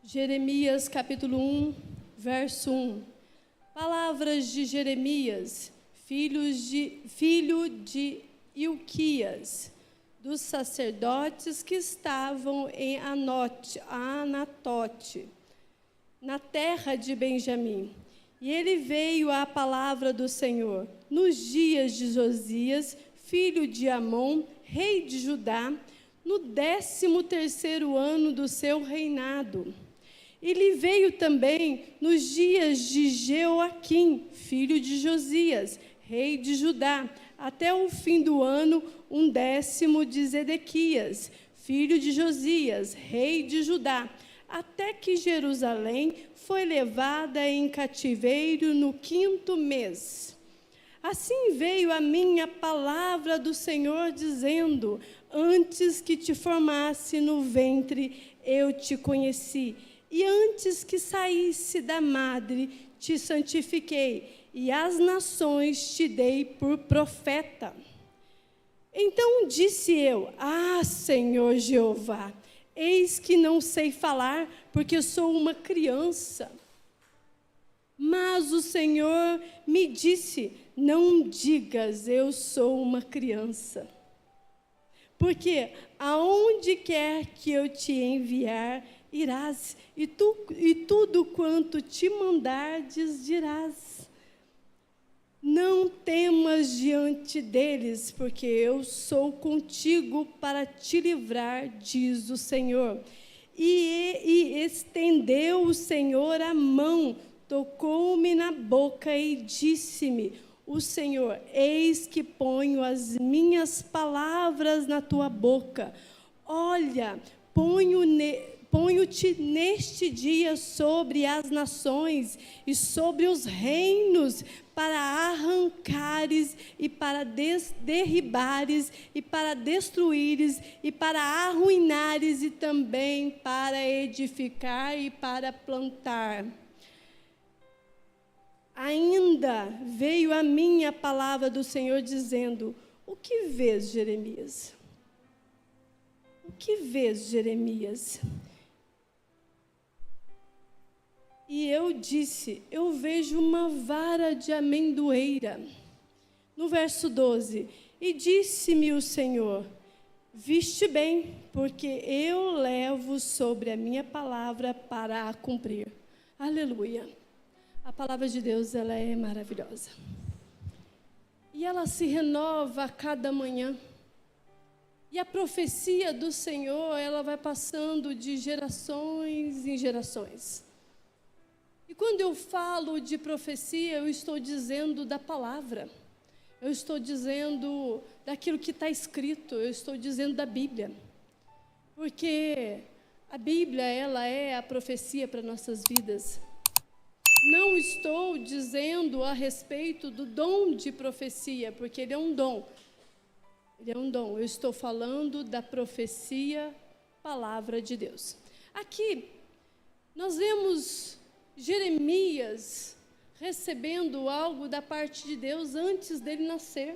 Jeremias capítulo 1, verso 1. Palavras de Jeremias, filho de Ilquias, dos sacerdotes que estavam em Anatote, na terra de Benjamim. E ele veio à palavra do Senhor nos dias de Josias, filho de Amon, rei de Judá, no 13º ano do seu reinado. Ele veio também nos dias de Jeoaquim, filho de Josias, rei de Judá, até o fim do ano 10º de Zedequias, filho de Josias, rei de Judá, até que Jerusalém foi levada em cativeiro no 5º mês. Assim veio a minha palavra do Senhor, dizendo: antes que te formasse no ventre, eu te conheci, e antes que saísse da madre, te santifiquei, e às nações te dei por profeta. Então disse eu: Senhor Jeová, eis que não sei falar, porque sou uma criança. Mas o Senhor me disse: não digas, eu sou uma criança. Porque aonde quer que eu te enviar, irás, e tudo quanto te mandardes, dirás. Não temas diante deles, porque eu sou contigo para te livrar, diz o Senhor. E estendeu o Senhor a mão, tocou-me na boca e disse-me: o Senhor, eis que ponho as minhas palavras na tua boca. Olha, ponho-te neste dia sobre as nações e sobre os reinos, para arrancares e para derribares e para destruíres e para arruinares e também para edificar e para plantar. Ainda veio a mim a palavra do Senhor dizendo: o que vês, Jeremias? O que vês, Jeremias? E eu disse: eu vejo uma vara de amendoeira. No verso 12, e disse-me o Senhor: viste bem, porque eu levo sobre a minha palavra para a cumprir. Aleluia. A palavra de Deus, ela é maravilhosa. E ela se renova a cada manhã. E a profecia do Senhor, ela vai passando de gerações em gerações. E quando eu falo de profecia, eu estou dizendo da palavra. Eu estou dizendo daquilo que está escrito. Eu estou dizendo da Bíblia. Porque a Bíblia, ela é a profecia para nossas vidas. Não estou dizendo a respeito do dom de profecia, porque ele é um dom. Ele é um dom. Eu estou falando da profecia, palavra de Deus. Aqui, nós vemos Jeremias recebendo algo da parte de Deus antes dele nascer.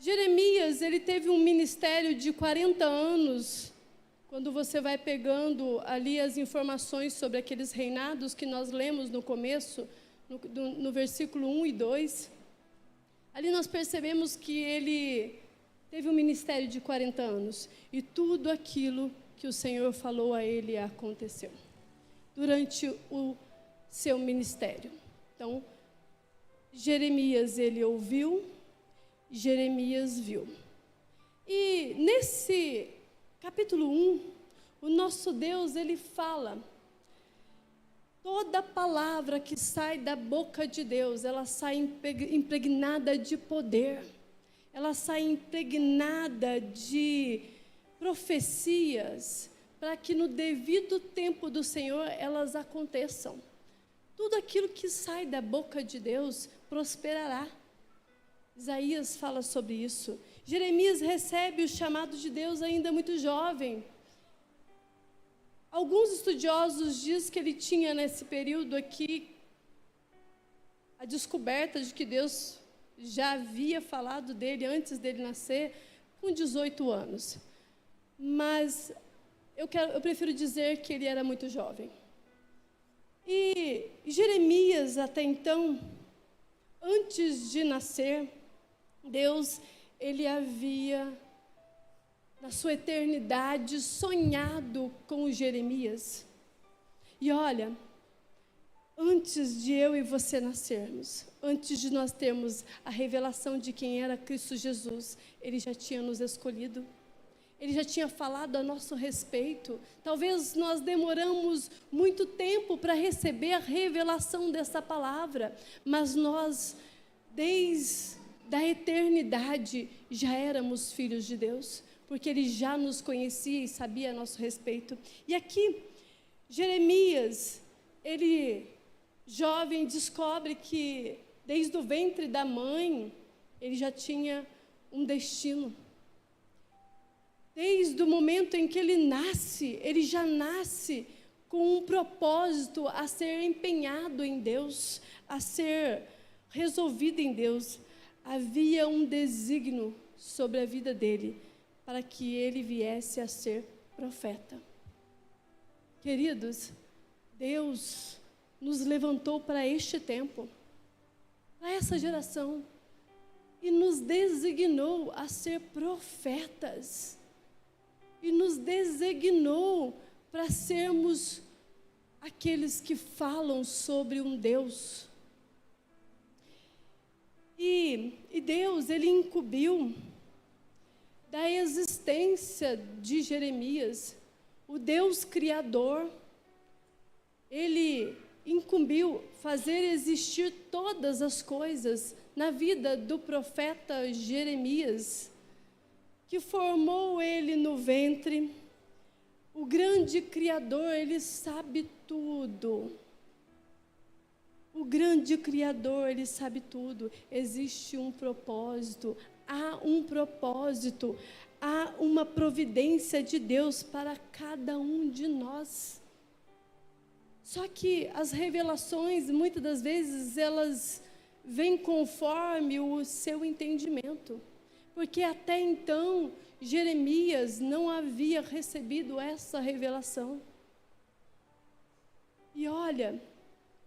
Jeremias, ele teve um ministério de 40 anos. Quando você vai pegando ali as informações sobre aqueles reinados que nós lemos no começo, no versículo 1 e 2, ali nós percebemos que ele teve um ministério de 40 anos. E tudo aquilo que o Senhor falou a ele aconteceu durante o seu ministério. Então, Jeremias, ele ouviu, Jeremias viu. E nesse capítulo 1, o nosso Deus, ele fala, toda palavra que sai da boca de Deus, ela sai impregnada de poder, ela sai impregnada de profecias, para que no devido tempo do Senhor, elas aconteçam. Tudo aquilo que sai da boca de Deus prosperará. Isaías fala sobre isso. Jeremias recebe o chamado de Deus ainda muito jovem. Alguns estudiosos dizem que ele tinha nesse período aqui a descoberta de que Deus já havia falado dele antes dele nascer, com 18 anos. Mas eu prefiro dizer que ele era muito jovem. E Jeremias, até então, antes de nascer, Deus, ele havia, na sua eternidade, sonhado com Jeremias. E olha, antes de eu e você nascermos, antes de nós termos a revelação de quem era Cristo Jesus, ele já tinha nos escolhido. Ele já tinha falado a nosso respeito. Talvez nós demoramos muito tempo para receber a revelação dessa palavra, mas nós, desde a eternidade, já éramos filhos de Deus, porque ele já nos conhecia e sabia a nosso respeito. E aqui, Jeremias, ele, jovem, descobre que desde o ventre da mãe, ele já tinha um destino. Desde o momento em que ele nasce, ele já nasce com um propósito a ser empenhado em Deus, a ser resolvido em Deus. Havia um desígnio sobre a vida dele, para que ele viesse a ser profeta. Queridos, Deus nos levantou para este tempo, para essa geração, e nos designou a ser profetas. E nos designou para sermos aqueles que falam sobre um Deus. E Deus, ele incumbiu da existência de Jeremias, o Deus Criador, ele incumbiu fazer existir todas as coisas na vida do profeta Jeremias, que formou ele no ventre. O grande Criador, ele sabe tudo. O grande Criador, ele sabe tudo. Existe um propósito, há um propósito, há uma providência de Deus para cada um de nós. Só que as revelações, muitas das vezes, elas vêm conforme o seu entendimento. Porque até então, Jeremias não havia recebido essa revelação. E olha,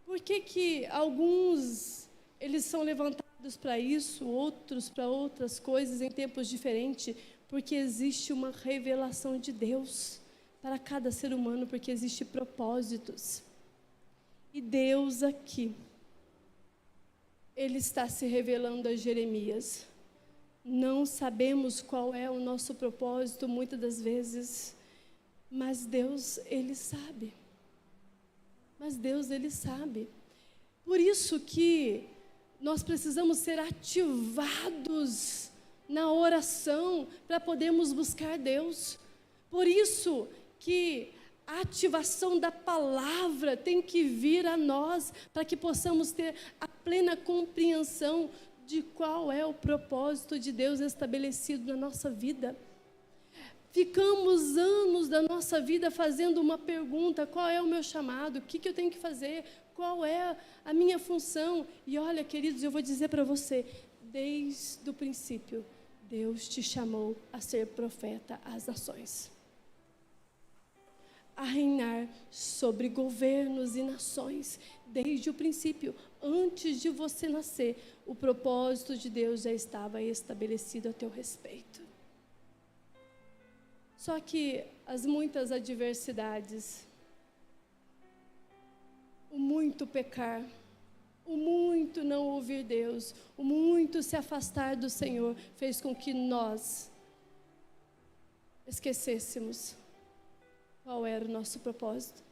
por que alguns, eles são levantados para isso, outros para outras coisas em tempos diferentes? Porque existe uma revelação de Deus para cada ser humano, porque existem propósitos. E Deus aqui, ele está se revelando a Jeremias. Não sabemos qual é o nosso propósito muitas das vezes, mas Deus, ele sabe. Mas Deus, ele sabe. Por isso que nós precisamos ser ativados na oração para podermos buscar Deus. Por isso que a ativação da palavra tem que vir a nós, para que possamos ter a plena compreensão de qual é o propósito de Deus estabelecido na nossa vida. Ficamos anos da nossa vida fazendo uma pergunta: qual é o meu chamado? O que eu tenho que fazer? Qual é a minha função? E olha, queridos, eu vou dizer para você, desde o princípio, Deus te chamou a ser profeta às nações, a reinar sobre governos e nações. Desde o princípio, antes de você nascer, o propósito de Deus já estava estabelecido a teu respeito. Só que as muitas adversidades, o muito pecar, o muito não ouvir Deus, o muito se afastar do Senhor, fez com que nós esquecêssemos qual era o nosso propósito.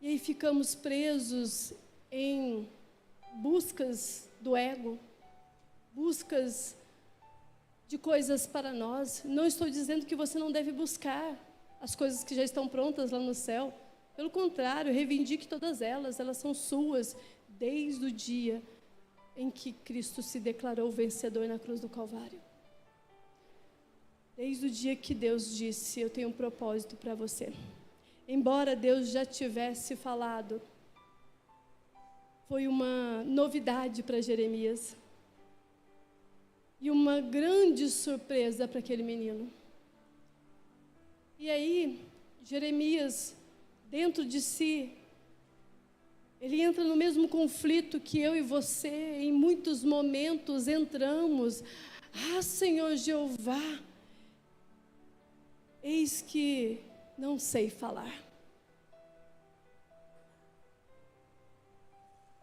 E aí ficamos presos em buscas do ego, buscas de coisas para nós. Não estou dizendo que você não deve buscar as coisas que já estão prontas lá no céu. Pelo contrário, reivindique todas elas, elas são suas, desde o dia em que Cristo se declarou vencedor na cruz do Calvário. Desde o dia que Deus disse: eu tenho um propósito para você. Embora Deus já tivesse falado, foi uma novidade para Jeremias. E uma grande surpresa para aquele menino. E aí, Jeremias, dentro de si, ele entra no mesmo conflito que eu e você, em muitos momentos entramos. Ah, Senhor Jeová, eis que não sei falar.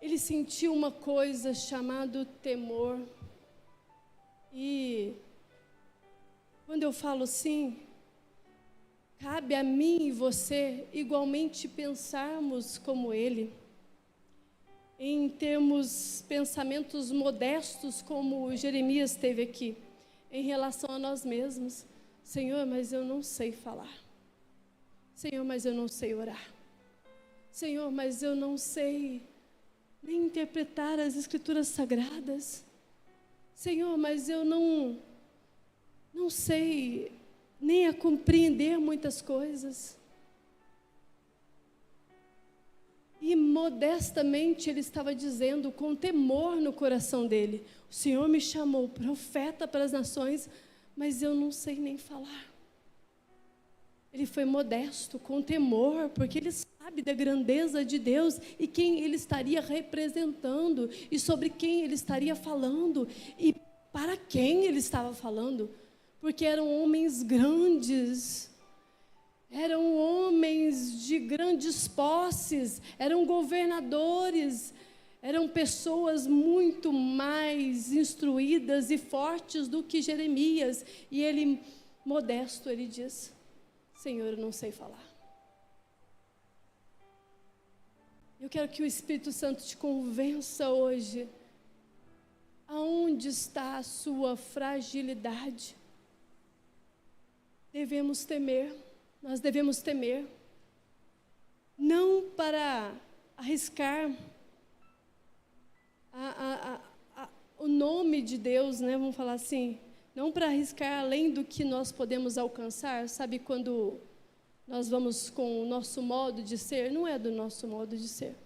Ele sentiu uma coisa chamada temor. E quando eu falo assim, cabe a mim e você igualmente pensarmos como ele, em termos pensamentos modestos como Jeremias teve aqui, em relação a nós mesmos. Senhor, mas eu não sei falar. Senhor, mas eu não sei orar. Senhor, mas eu não sei nem interpretar as escrituras sagradas. Senhor, mas eu não sei nem a compreender muitas coisas. E modestamente ele estava dizendo, com temor no coração dele, o Senhor me chamou profeta para as nações, mas eu não sei nem falar. Ele foi modesto, com temor, porque ele sabe da grandeza de Deus e quem ele estaria representando e sobre quem ele estaria falando e para quem ele estava falando, porque eram homens grandes, eram homens de grandes posses, eram governadores, eram pessoas muito mais instruídas e fortes do que Jeremias. E ele, modesto, ele diz: Senhor, eu não sei falar. Eu quero que o Espírito Santo te convença hoje. Aonde está a sua fragilidade? Devemos temer, nós devemos temer. Não para arriscar o nome de Deus, né? Vamos falar assim. Não para arriscar além do que nós podemos alcançar. Sabe quando nós vamos com o nosso modo de ser? Não é do nosso modo de ser.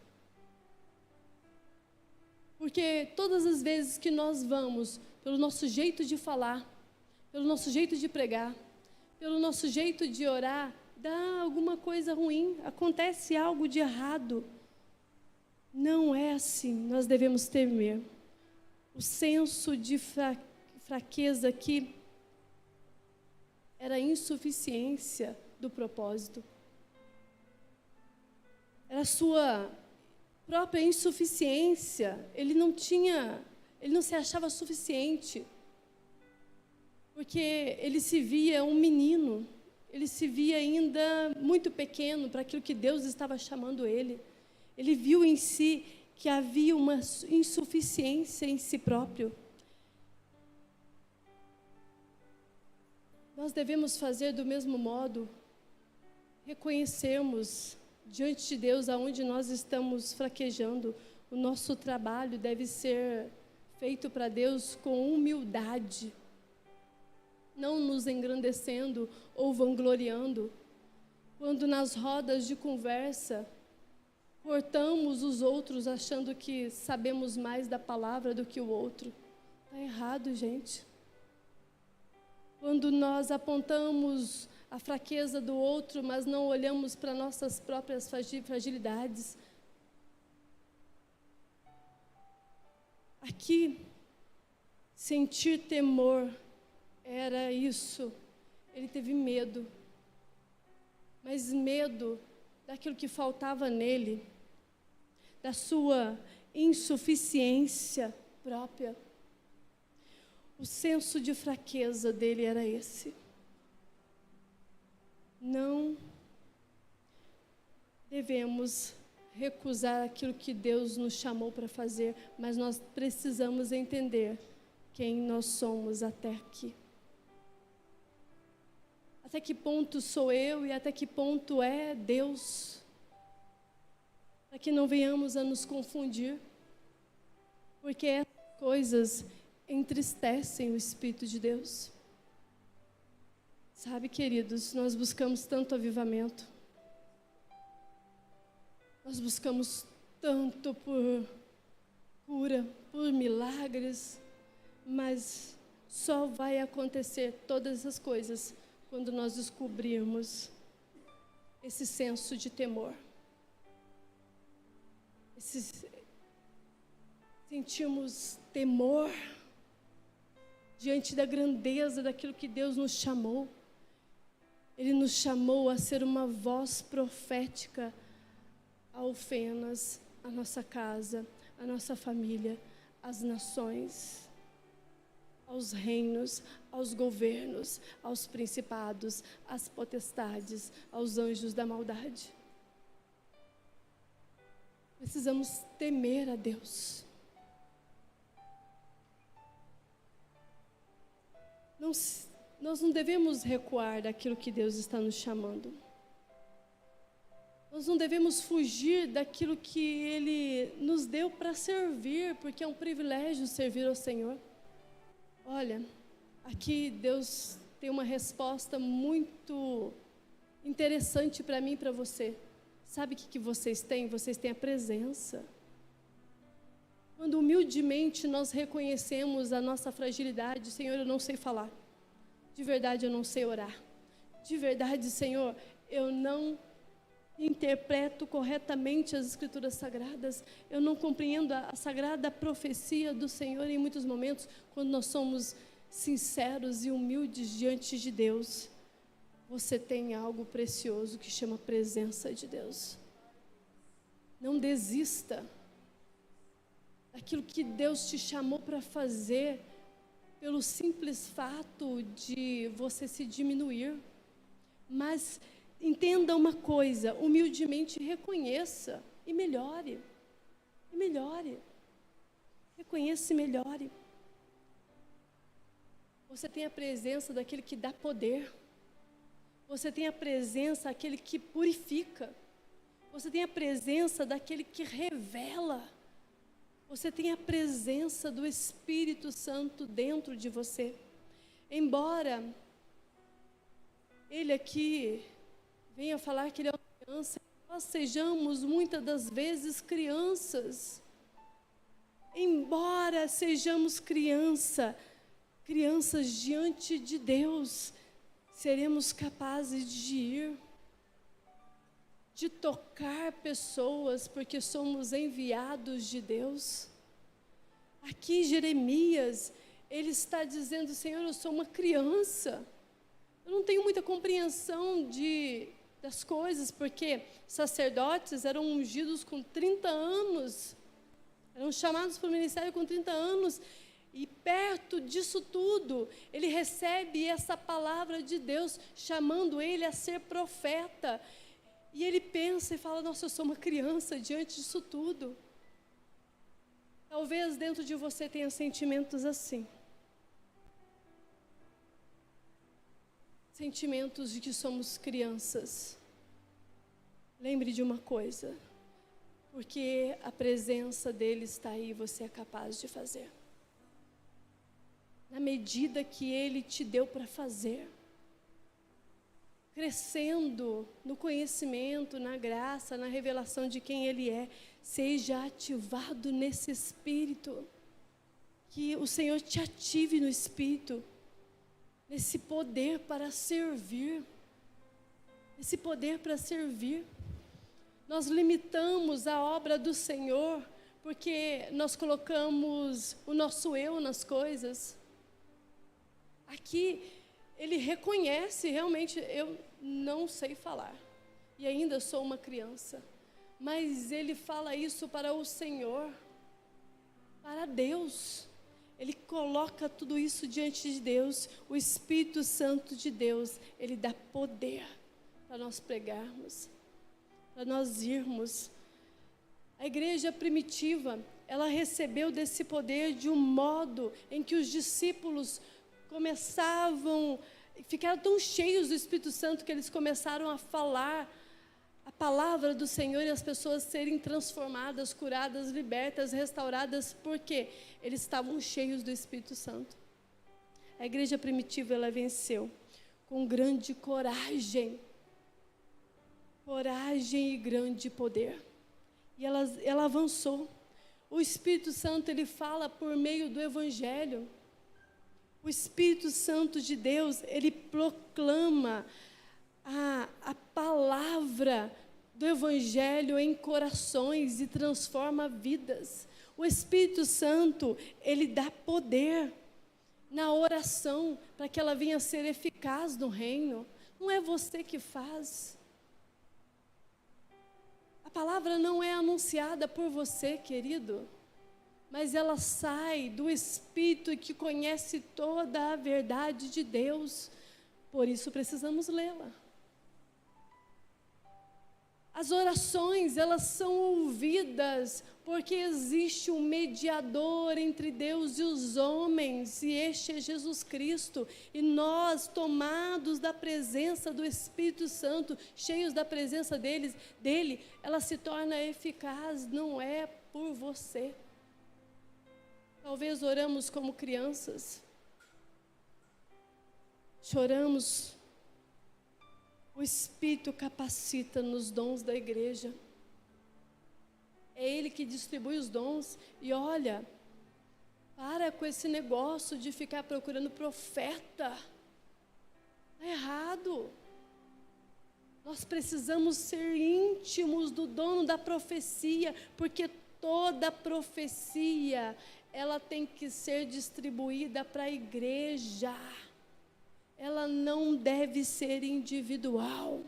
Porque todas as vezes que nós vamos pelo nosso jeito de falar, pelo nosso jeito de pregar, pelo nosso jeito de orar, dá alguma coisa ruim, acontece algo de errado. Não é assim, nós devemos temer. O senso de fraqueza aqui era a insuficiência do propósito. Era a sua própria insuficiência. Ele não se achava suficiente. Porque ele se via um menino, ele se via ainda muito pequeno para aquilo que Deus estava chamando ele. Ele viu em si que havia uma insuficiência em si próprio. Nós devemos fazer do mesmo modo, reconhecermos diante de Deus aonde nós estamos fraquejando. O nosso trabalho deve ser feito para Deus com humildade, não nos engrandecendo ou vangloriando. Quando nas rodas de conversa cortamos os outros achando que sabemos mais da palavra do que o outro. Está errado, gente. Quando nós apontamos a fraqueza do outro, mas não olhamos para nossas próprias fragilidades. Aqui, sentir temor era isso. Ele teve medo, mas medo daquilo que faltava nele, da sua insuficiência própria. O senso de fraqueza dele era esse. Não devemos recusar aquilo que Deus nos chamou para fazer, mas nós precisamos entender quem nós somos até aqui. Até que ponto sou eu e até que ponto é Deus? Para que não venhamos a nos confundir, porque essas coisas entristecem o Espírito de Deus. Sabe, queridos, nós buscamos tanto avivamento, nós buscamos tanto por cura, por milagres, mas só vai acontecer todas essas coisas quando nós descobrirmos esse senso de temor. Sentimos temor diante da grandeza daquilo que Deus nos chamou. Ele nos chamou a ser uma voz profética a Alfenas, a nossa casa, a nossa família, às nações, aos reinos, aos governos, aos principados, às potestades, aos anjos da maldade. Precisamos temer a Deus. Nós não devemos recuar daquilo que Deus está nos chamando. Nós não devemos fugir daquilo que Ele nos deu para servir, porque é um privilégio servir ao Senhor. Olha, aqui Deus tem uma resposta muito interessante para mim e para você. Sabe o que vocês têm? Vocês têm a presença. Quando humildemente nós reconhecemos a nossa fragilidade, Senhor, eu não sei falar. De verdade, eu não sei orar. De verdade, Senhor, eu não interpreto corretamente as Escrituras Sagradas. Eu não compreendo a sagrada profecia do Senhor em muitos momentos, quando nós somos sinceros e humildes diante de Deus. Você tem algo precioso que chama presença de Deus. Não desista daquilo que Deus te chamou para fazer, pelo simples fato de você se diminuir. Mas entenda uma coisa, humildemente reconheça e melhore. E melhore. Reconheça e melhore. Você tem a presença daquele que dá poder. Você tem a presença daquele que purifica. Você tem a presença daquele que revela. Você tem a presença do Espírito Santo dentro de você. Embora Ele aqui venha falar que Ele é uma criança, nós sejamos muitas das vezes crianças. Embora sejamos crianças diante de Deus, seremos capazes de ir, de tocar pessoas, porque somos enviados de Deus. Aqui Jeremias, ele está dizendo: Senhor, eu sou uma criança, eu não tenho muita compreensão das coisas, porque sacerdotes eram ungidos com 30 anos, eram chamados para o ministério com 30 anos, e perto disso tudo, ele recebe essa palavra de Deus, chamando ele a ser profeta. E ele pensa e fala: nossa, eu sou uma criança diante disso tudo. Talvez dentro de você tenha sentimentos assim. Sentimentos de que somos crianças. Lembre de uma coisa, porque a presença dele está aí, você é capaz de fazer. Na medida que ele te deu para fazer. Crescendo no conhecimento, na graça, na revelação de quem Ele é. Seja ativado nesse Espírito. Que o Senhor te ative no Espírito. Nesse poder para servir. Esse poder para servir. Nós limitamos a obra do Senhor porque nós colocamos o nosso eu nas coisas. Aqui ele reconhece, realmente, eu não sei falar, e ainda sou uma criança, mas ele fala isso para o Senhor, para Deus. Ele coloca tudo isso diante de Deus. O Espírito Santo de Deus, ele dá poder para nós pregarmos, para nós irmos. A igreja primitiva, ela recebeu desse poder de um modo em que os discípulos ficaram tão cheios do Espírito Santo que eles começaram a falar a palavra do Senhor e as pessoas serem transformadas, curadas, libertas, restauradas, porque eles estavam cheios do Espírito Santo. A igreja primitiva, ela venceu com grande coragem e grande poder, e ela avançou. O Espírito Santo, ele fala por meio do Evangelho. O Espírito Santo de Deus, ele proclama a palavra do Evangelho em corações e transforma vidas. O Espírito Santo, ele dá poder na oração para que ela venha a ser eficaz no reino. Não é você que faz. A palavra não é anunciada por você, querido, mas ela sai do Espírito que conhece toda a verdade de Deus. Por isso precisamos lê-la. As orações, elas são ouvidas porque existe um mediador entre Deus e os homens, e este é Jesus Cristo. E nós, tomados da presença do Espírito Santo, cheios da presença dele, ela se torna eficaz, não é por você. Talvez oramos como crianças, choramos. O Espírito capacita nos dons da igreja. É Ele que distribui os dons. E olha, para com esse negócio de ficar procurando profeta. Está errado. Nós precisamos ser íntimos do dono da profecia, porque toda profecia, ela tem que ser distribuída para a igreja. Ela não deve ser individual.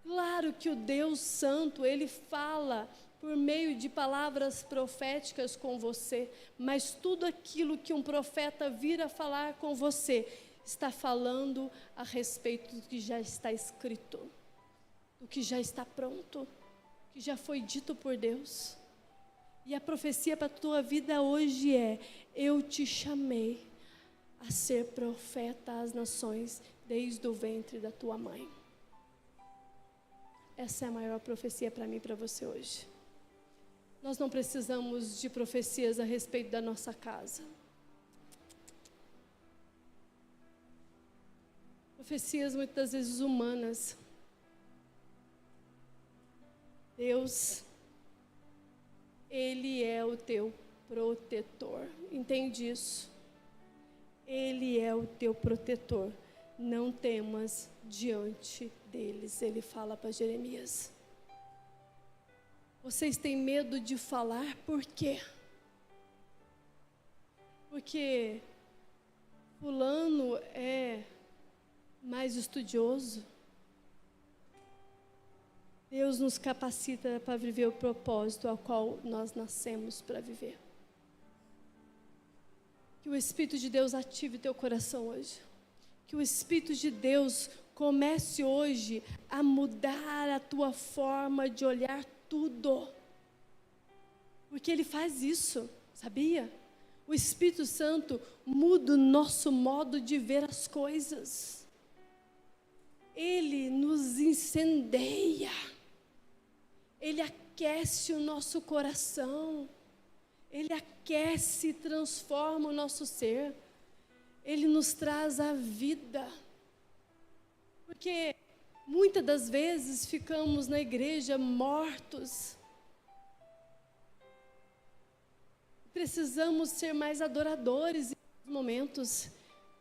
Claro que o Deus Santo, Ele fala por meio de palavras proféticas com você, mas tudo aquilo que um profeta vir a falar com você, está falando a respeito do que já está escrito, do que já está pronto, que já foi dito por Deus. E a profecia para a tua vida hoje é: eu te chamei a ser profeta às nações desde o ventre da tua mãe. Essa é a maior profecia para mim e para você hoje. Nós não precisamos de profecias a respeito da nossa casa. Profecias muitas vezes humanas. Deus, Ele é o teu protetor. Entende isso? Ele é o teu protetor. Não temas diante deles. Ele fala para Jeremias. Vocês têm medo de falar por quê? Porque fulano é mais estudioso. Deus nos capacita para viver o propósito ao qual nós nascemos para viver. Que o Espírito de Deus ative teu coração hoje. Que o Espírito de Deus comece hoje a mudar a tua forma de olhar tudo. Porque Ele faz isso, sabia? O Espírito Santo muda o nosso modo de ver as coisas. Ele nos incendeia. Ele aquece o nosso coração. Ele aquece e transforma o nosso ser. Ele nos traz a vida. Porque muitas das vezes ficamos na igreja mortos. Precisamos ser mais adoradores em momentos.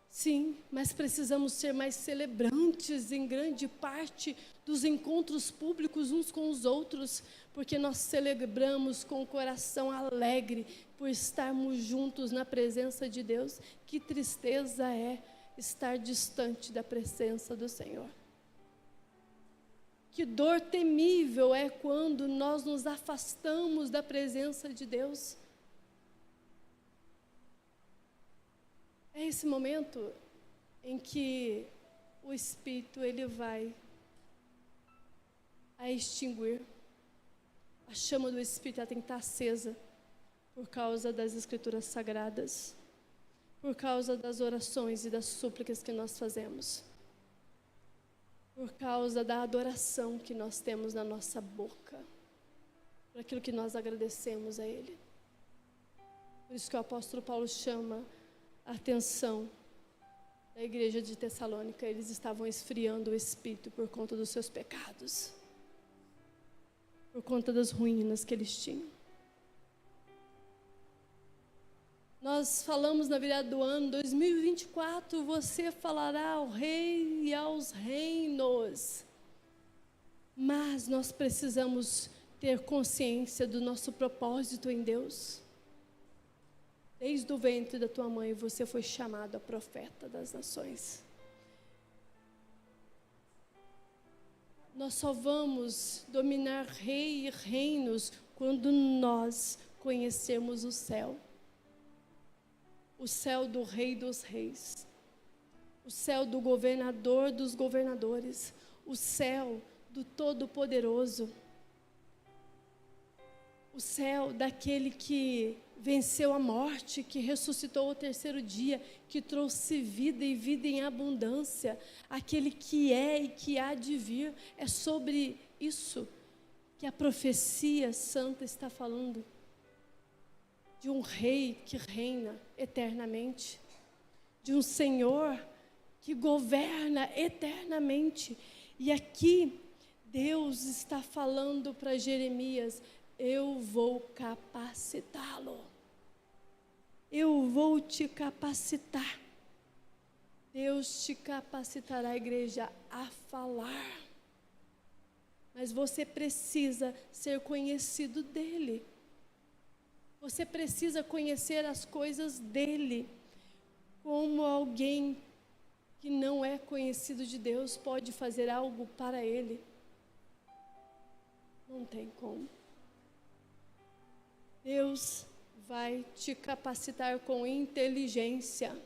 Sim, mas precisamos ser mais celebrantes em grande parte dos encontros públicos uns com os outros, porque nós celebramos com o coração alegre por estarmos juntos na presença de Deus. Que tristeza é estar distante da presença do Senhor. Que dor temível é quando nós nos afastamos da presença de Deus. É esse momento em que o Espírito, ele vai a extinguir. A chama do Espírito, ela tem que estar acesa por causa das Escrituras Sagradas, por causa das orações e das súplicas que nós fazemos, por causa da adoração que nós temos na nossa boca, por aquilo que nós agradecemos a Ele. Por isso que o apóstolo Paulo chama a atenção da igreja de Tessalônica. Eles estavam esfriando o Espírito por conta dos seus pecados, por conta das ruínas que eles tinham. Nós falamos na virada do ano, 2024, você falará ao rei e aos reinos. Mas nós precisamos ter consciência do nosso propósito em Deus. Desde o ventre da tua mãe, você foi chamado a profeta das nações. Nós só vamos dominar rei e reinos quando nós conhecermos o céu do Rei dos Reis, o céu do governador dos governadores, o céu do Todo-Poderoso, o céu daquele que venceu a morte, que ressuscitou ao terceiro dia, que trouxe vida e vida em abundância, aquele que é e que há de vir. É sobre isso que a profecia santa está falando. De um rei que reina eternamente, de um Senhor que governa eternamente. E aqui Deus está falando para Jeremias: eu vou capacitá-lo, eu vou te capacitar. Deus te capacitará, igreja, a falar, mas você precisa ser conhecido dEle. Você precisa conhecer as coisas dEle. Como alguém que não é conhecido de Deus pode fazer algo para Ele? Não tem como. Deus vai te capacitar com inteligência.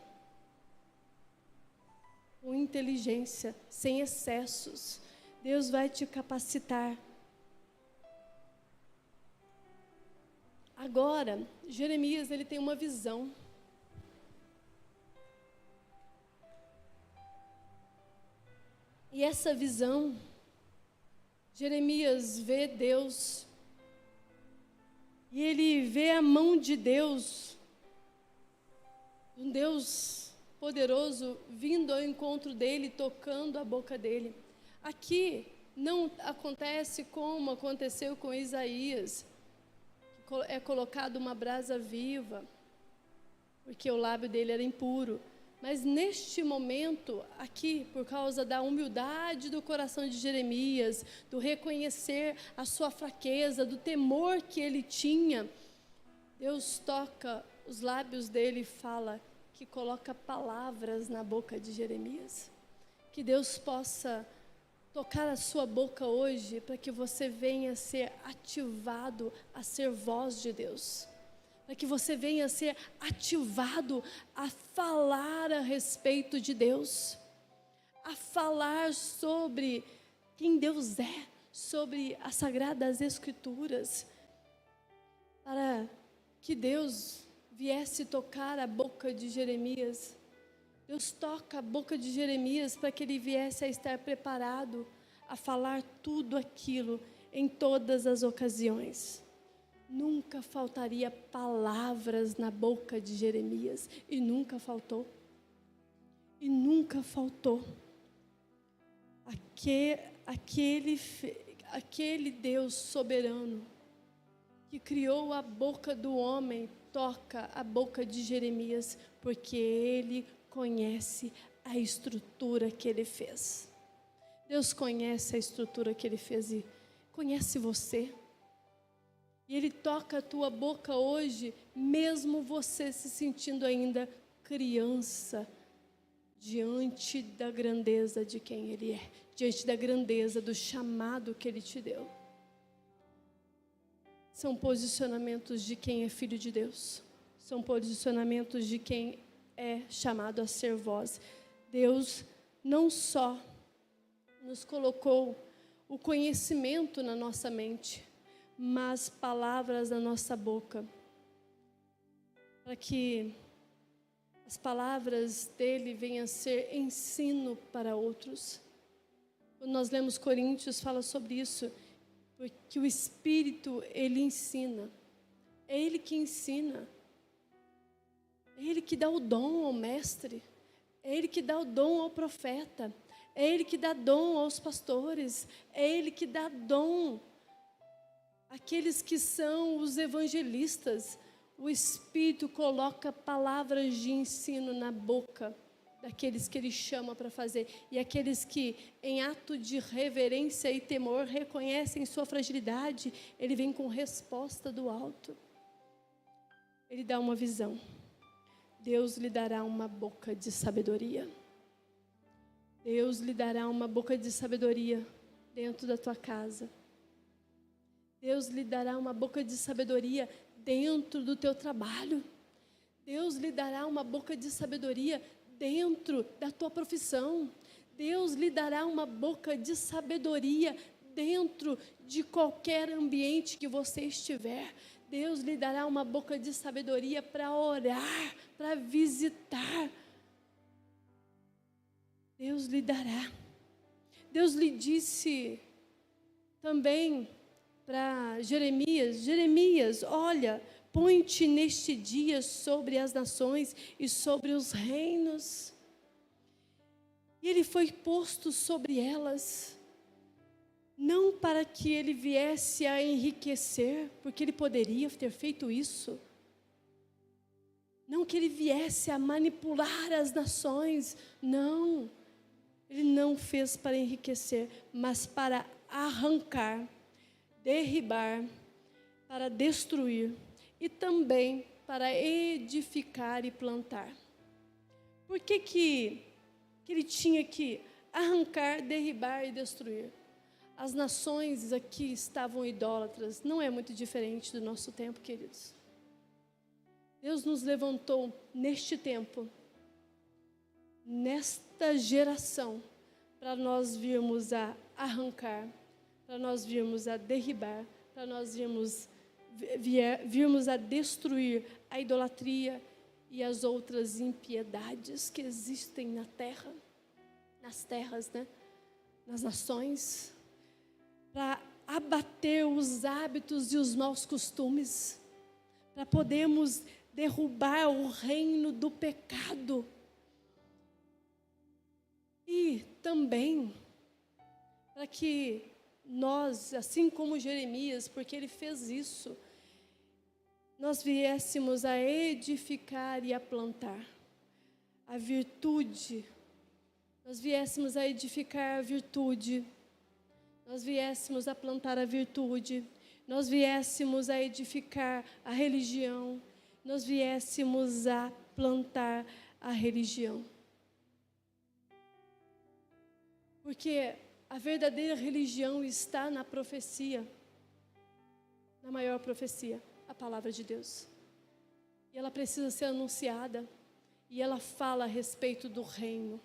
Com inteligência, sem excessos. Deus vai te capacitar. Agora, Jeremias, ele tem uma visão. E essa visão, Jeremias vê Deus. E ele vê a mão de Deus, um Deus poderoso, vindo ao encontro dele, tocando a boca dele. Aqui não acontece como aconteceu com Isaías, é colocado uma brasa viva, porque o lábio dele era impuro. Mas neste momento, aqui, por causa da humildade do coração de Jeremias, do reconhecer a sua fraqueza, do temor que ele tinha, Deus toca os lábios dele e fala que coloca palavras na boca de Jeremias. Que Deus possa tocar a sua boca hoje, para que você venha a ser ativado a ser voz de Deus. Para que você venha a ser ativado a falar a respeito de Deus. A falar sobre quem Deus é, sobre as Sagradas Escrituras. Para que Deus viesse tocar a boca de Jeremias. Deus toca a boca de Jeremias para que ele viesse a estar preparado a falar tudo aquilo em todas as ocasiões. Nunca faltaria palavras na boca de Jeremias, e nunca faltou. E nunca faltou. Aquele Deus soberano que criou a boca do homem toca a boca de Jeremias, porque ele conhece a estrutura que ele fez. Deus conhece a estrutura que ele fez e conhece você. E ele toca a tua boca hoje, mesmo você se sentindo ainda criança, diante da grandeza de quem ele é, diante da grandeza do chamado que ele te deu. São posicionamentos de quem é filho de Deus. São posicionamentos de quem é chamado a ser voz. Deus não só nos colocou o conhecimento na nossa mente, mas palavras na nossa boca, para que as palavras dele venham a ser ensino para outros. Quando nós lemos Coríntios, fala sobre isso, porque o Espírito, ele ensina, é ele que ensina, é ele que dá o dom ao mestre, é ele que dá o dom ao profeta, é ele que dá dom aos pastores, é ele que dá dom àqueles que são os evangelistas, o Espírito coloca palavras de ensino na boca daqueles que Ele chama para fazer. E aqueles que, em ato de reverência e temor, reconhecem sua fragilidade, Ele vem com resposta do alto. Ele dá uma visão. Deus lhe dará uma boca de sabedoria. Deus lhe dará uma boca de sabedoria dentro da tua casa. Deus lhe dará uma boca de sabedoria dentro do teu trabalho. Deus lhe dará uma boca de sabedoria dentro da tua profissão. Deus lhe dará uma boca de sabedoria dentro de qualquer ambiente que você estiver. Deus lhe dará uma boca de sabedoria para orar, para visitar. Deus lhe dará. Deus lhe disse também para Jeremias: Jeremias, olha, põe-te neste dia sobre as nações e sobre os reinos. E ele foi posto sobre elas, não para que ele viesse a enriquecer, porque ele poderia ter feito isso. Não que ele viesse a manipular as nações, não. Ele não fez para enriquecer, mas para arrancar, derribar, para destruir e também para edificar e plantar. Por que ele tinha que arrancar, derribar e destruir? As nações aqui estavam idólatras, não é muito diferente do nosso tempo, queridos. Deus nos levantou neste tempo, nesta geração, para nós virmos a arrancar, para nós virmos a derribar, para nós virmos a destruir a idolatria e as outras impiedades que existem na terra, nas terras, né? Nas nações, para abater os hábitos e os maus costumes, para podermos derrubar o reino do pecado. E também para que nós, assim como Jeremias, porque ele fez isso, nós viéssemos a edificar e a plantar a virtude, nós viéssemos a edificar a virtude, nós viéssemos a plantar a virtude, nós viéssemos a edificar a religião, nós viéssemos a plantar a religião. Porque a verdadeira religião está na profecia, na maior profecia, a palavra de Deus. E ela precisa ser anunciada, e ela fala a respeito do reino.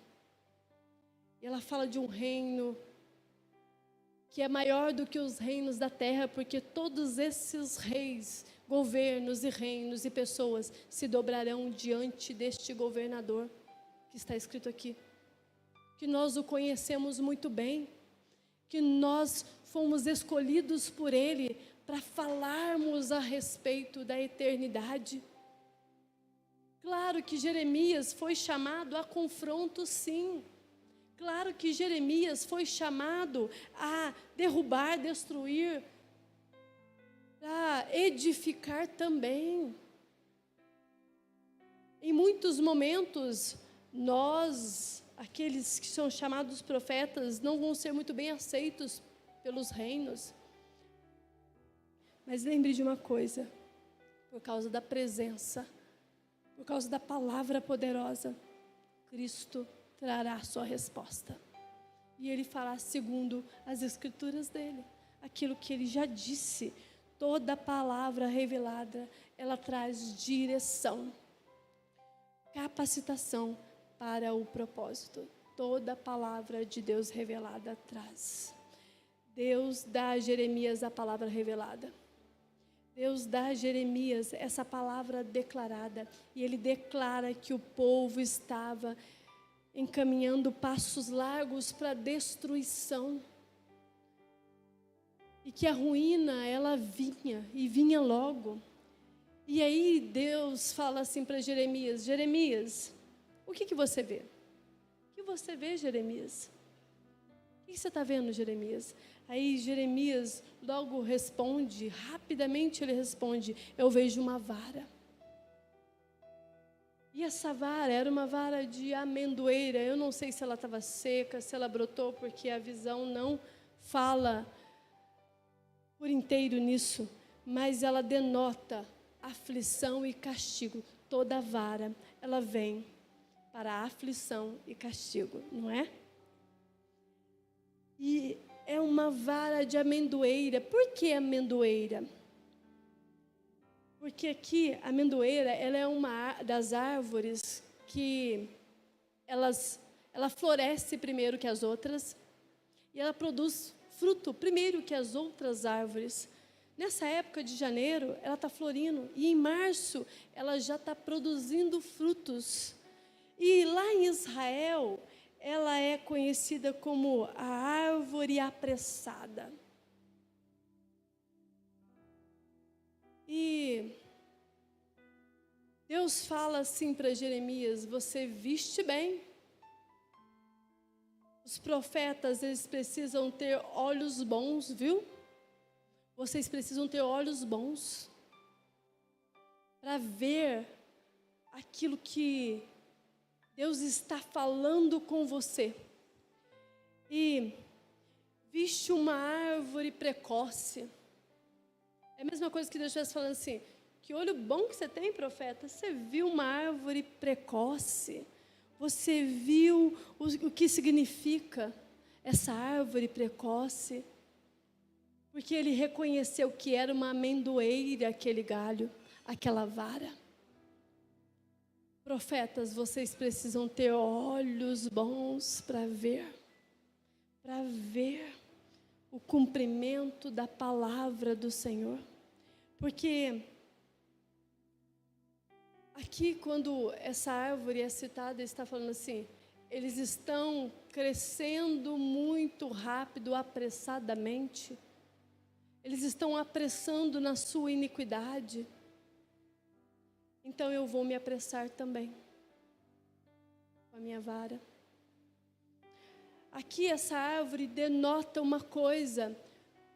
E ela fala de um reino que é maior do que os reinos da terra, porque todos esses reis, governos e reinos e pessoas se dobrarão diante deste governador, que está escrito aqui. Que nós o conhecemos muito bem, que nós fomos escolhidos por Ele para falarmos a respeito da eternidade. Claro que Jeremias foi chamado a confronto, sim. Claro que Jeremias foi chamado a derrubar, destruir, a edificar também. Em muitos momentos, nós, aqueles que são chamados profetas, não vão ser muito bem aceitos pelos reinos. Mas lembre de uma coisa, por causa da presença, por causa da palavra poderosa, Cristo trará a sua resposta. E Ele fará segundo as escrituras dEle, aquilo que Ele já disse. Toda palavra revelada, ela traz direção, capacitação para o propósito. Toda palavra de Deus revelada traz. Deus dá a Jeremias a palavra revelada. Deus dá a Jeremias essa palavra declarada. E ele declara que o povo estava encaminhando passos largos para a destruição. E que a ruína, ela vinha, e vinha logo. E aí Deus fala assim para Jeremias: Jeremias, o que você vê? O que você vê, Jeremias? O que você está vendo, Jeremias? Aí Jeremias logo responde, rapidamente ele responde: eu vejo uma vara. E essa vara era uma vara de amendoeira. Eu não sei se ela estava seca, se ela brotou, porque a visão não fala por inteiro nisso, mas ela denota aflição e castigo. Toda vara, ela vem para aflição e castigo, não é? E é uma vara de amendoeira. Por que amendoeira? Porque aqui, a amendoeira, ela é uma das árvores que ela floresce primeiro que as outras e ela produz fruto primeiro que as outras árvores. Nessa época de janeiro, ela está florindo e em março ela já está produzindo frutos. E lá em Israel, ela é conhecida como a árvore apressada. E Deus fala assim para Jeremias: você viste bem. Os profetas, eles precisam ter olhos bons, viu? Vocês precisam ter olhos bons para ver aquilo que Deus está falando com você. E viste uma árvore precoce. É a mesma coisa que Deus estivesse falando assim: que olho bom que você tem, profeta. Você viu uma árvore precoce. Você viu o que significa essa árvore precoce. Porque ele reconheceu que era uma amendoeira aquele galho, aquela vara. Profetas, vocês precisam ter olhos bons para ver o cumprimento da palavra do Senhor. Porque aqui, quando essa árvore é citada, está falando assim: eles estão crescendo muito rápido, apressadamente. Eles estão apressando na sua iniquidade. Então eu vou me apressar também com a minha vara. Aqui essa árvore denota uma coisa: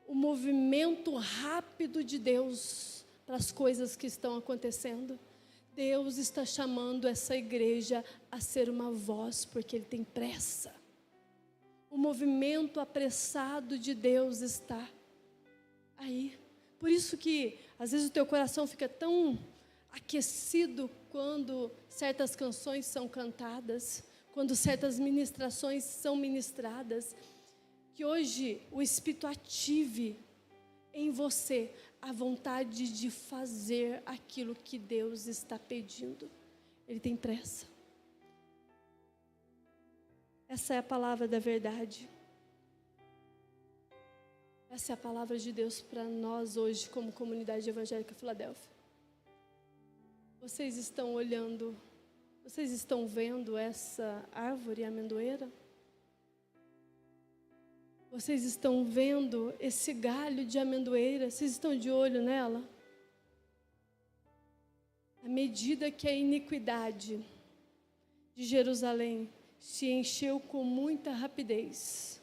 o movimento rápido de Deus para as coisas que estão acontecendo. Deus está chamando essa igreja a ser uma voz, porque Ele tem pressa. O movimento apressado de Deus está aí. Por isso que às vezes o teu coração fica tão aquecido quando certas canções são cantadas, quando certas ministrações são ministradas, que hoje o Espírito ative em você a vontade de fazer aquilo que Deus está pedindo. Ele tem pressa. Essa é a palavra da verdade. Essa é a palavra de Deus para nós hoje, como comunidade evangélica Filadélfia. Vocês estão olhando, vocês estão vendo essa árvore amendoeira? Vocês estão vendo esse galho de amendoeira? Vocês estão de olho nela? À medida que a iniquidade de Jerusalém se encheu com muita rapidez,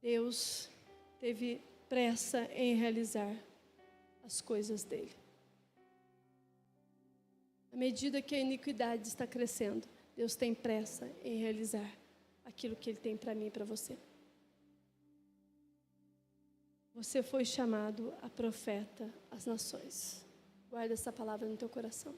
Deus teve pressa em realizar as coisas dele. À medida que a iniquidade está crescendo, Deus tem pressa em realizar aquilo que Ele tem para mim e para você. Você foi chamado a profeta às nações. Guarda essa palavra no teu coração.